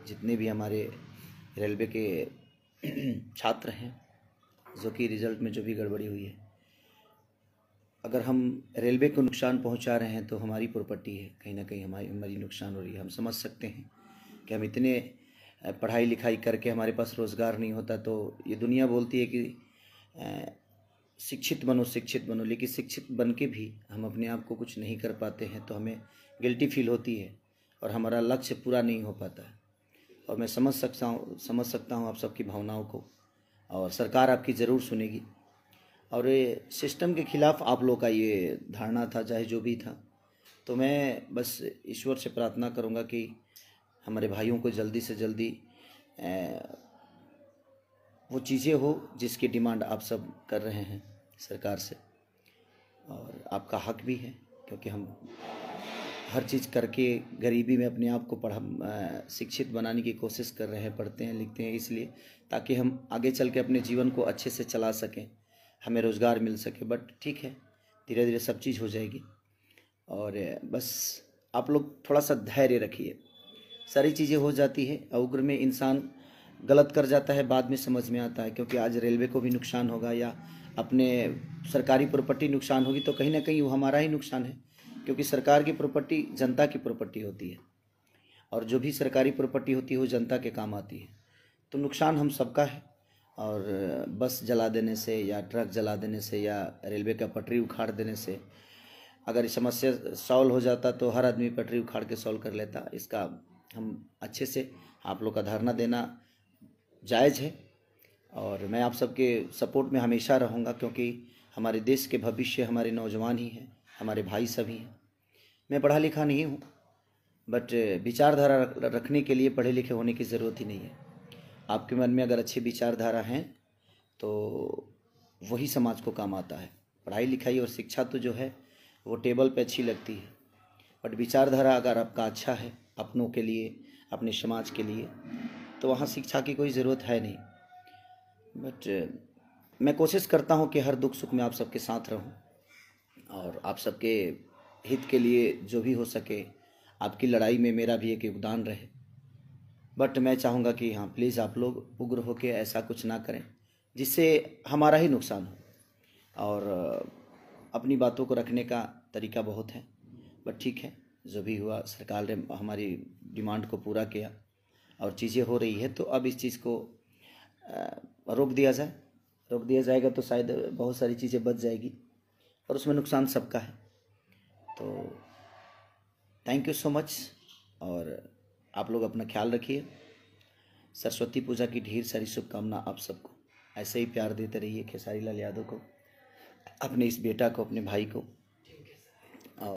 जितने भी हमारे रेलवे के छात्र हैं, जो कि रिज़ल्ट में जो भी गड़बड़ी हुई है, अगर हम रेलवे को नुकसान पहुंचा रहे हैं तो हमारी प्रॉपर्टी है, कहीं ना कहीं हमारी नुकसान हो रही है। हम समझ सकते हैं कि हम इतने पढ़ाई लिखाई करके हमारे पास रोज़गार नहीं होता, तो ये दुनिया बोलती है कि शिक्षित बनो, लेकिन शिक्षित बन के भी हम अपने आप को कुछ नहीं कर पाते हैं तो हमें गिल्टी फील होती है और हमारा लक्ष्य पूरा नहीं हो पाता है। और मैं समझ सकता हूँ आप सबकी भावनाओं को, और सरकार आपकी ज़रूर सुनेगी। और ये सिस्टम के खिलाफ आप लोग का ये धारणा था, चाहे जो भी था, तो मैं बस ईश्वर से प्रार्थना करूँगा कि हमारे भाइयों को जल्दी से जल्दी वो चीज़ें हो जिसकी डिमांड आप सब कर रहे हैं सरकार से, और आपका हक भी है, क्योंकि हम हर चीज़ करके गरीबी में अपने आप को शिक्षित बनाने की कोशिश कर रहे हैं, पढ़ते हैं लिखते हैं इसलिए, ताकि हम आगे चल के अपने जीवन को अच्छे से चला सकें, हमें रोज़गार मिल सके। बट ठीक है, धीरे धीरे सब चीज़ हो जाएगी। और बस आप लोग थोड़ा सा धैर्य रखिए, सारी चीज़ें हो जाती है। उग्र में इंसान गलत कर जाता है, बाद में समझ में आता है, क्योंकि आज रेलवे को भी नुकसान होगा या अपने सरकारी प्रॉपर्टी नुकसान होगी तो कहीं ना कहीं वो हमारा ही नुकसान है, क्योंकि सरकार की प्रॉपर्टी जनता की प्रॉपर्टी होती है, और जो भी सरकारी प्रॉपर्टी होती है वो जनता के काम आती है। तो नुकसान हम सबका है। और बस जला देने से या ट्रक जला देने से या रेलवे का पटरी उखाड़ देने से अगर ये समस्या सॉल्व हो जाता तो हर आदमी पटरी उखाड़ के सॉल्व कर लेता। इसका हम अच्छे से आप लोग का धारणा देना जायज़ है, और मैं आप सबके सपोर्ट में हमेशा रहूँगा, क्योंकि हमारे देश के भविष्य हमारे नौजवान ही हैं, हमारे भाई सभी हैं। मैं पढ़ा लिखा नहीं हूँ, बट विचारधारा रखने के लिए पढ़े लिखे होने की ज़रूरत ही नहीं है। आपके मन में अगर अच्छी विचारधारा हैं तो वही समाज को काम आता है। पढ़ाई लिखाई और शिक्षा तो जो है वो टेबल पे अच्छी लगती है, बट विचारधारा अगर आपका अच्छा है अपनों के लिए, अपने समाज के लिए, तो वहाँ शिक्षा की कोई ज़रूरत है नहीं। बट मैं कोशिश करता हूँ कि हर दुख सुख में आप सबके साथ रहूँ, और आप सबके हित के लिए जो भी हो सके, आपकी लड़ाई में मेरा भी एक योगदान रहे। बट मैं चाहूँगा कि हाँ, प्लीज़ आप लोग उग्र होकर ऐसा कुछ ना करें जिससे हमारा ही नुकसान हो। और अपनी बातों को रखने का तरीका बहुत है, बट ठीक है, जो भी हुआ सरकार ने हमारी डिमांड को पूरा किया और चीज़ें हो रही है, तो अब इस चीज़ को रोक दिया जाएगा तो शायद बहुत सारी चीज़ें बच जाएगी, और उसमें नुकसान सबका है। तो थैंक यू सो मच, और आप लोग अपना ख्याल रखिए। सरस्वती पूजा की ढेर सारी शुभकामना आप सबको। ऐसे ही प्यार देते रहिए खेसारी लाल यादव को, अपने इस बेटा को, अपने भाई को।